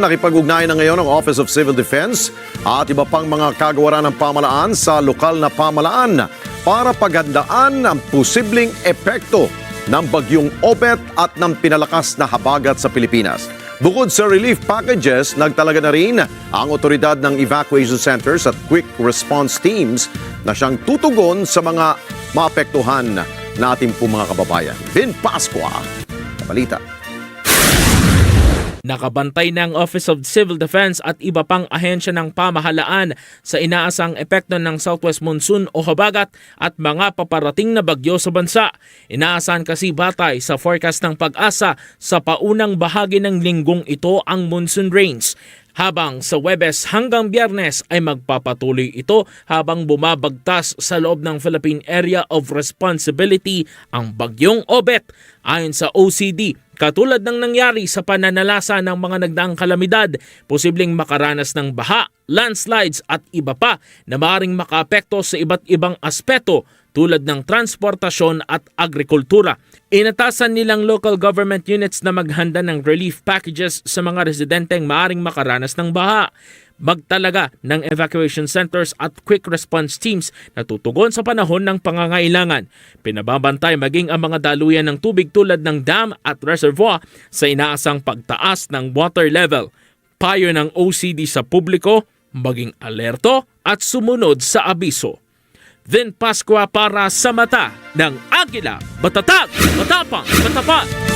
Nakipag-ugnayan na ngayon ang Office of Civil Defense at iba pang mga kagawaran ng pamalaan sa lokal na pamalaan para paghandaan ang posibleng epekto ng bagyong Obet at ng pinalakas na habagat sa Pilipinas. Bukod sa relief packages, nagtalaga na rin ang otoridad ng evacuation centers at quick response teams na siyang tutugon sa mga maapektuhan natin po mga kababayan. Vin Pascua, balita. Nakabantay ng Office of Civil Defense at iba pang ahensya ng pamahalaan sa inaasang epekto ng Southwest Monsoon o habagat at mga paparating na bagyo sa bansa. Inaasahan kasi batay sa forecast ng Pag-asa sa paunang bahagi ng linggong ito ang monsoon rains. Habang sa Huwebes hanggang Biyernes ay magpapatuloy ito habang bumabagtas sa loob ng Philippine Area of Responsibility ang bagyong Obet. Ayon sa OCD, katulad ng nangyari sa pananalasa ng mga nagdaang kalamidad, posibleng makaranas ng baha, landslides at iba pa na maaaring makaapekto sa iba't ibang aspeto tulad ng transportasyon at agrikultura. Inatasan nilang local government units na maghanda ng relief packages sa mga residenteng maaaring makaranas ng baha. Magtalaga ng evacuation centers at quick response teams na tutugon sa panahon ng pangangailangan. Pinababantay maging ang mga daluyan ng tubig tulad ng dam at reservoir sa inaasang pagtaas ng water level. Payo ng OCD sa publiko, maging alerto at sumunod sa abiso. Vin Pascua para sa mata ng Agila, matatag, matapang, matapat.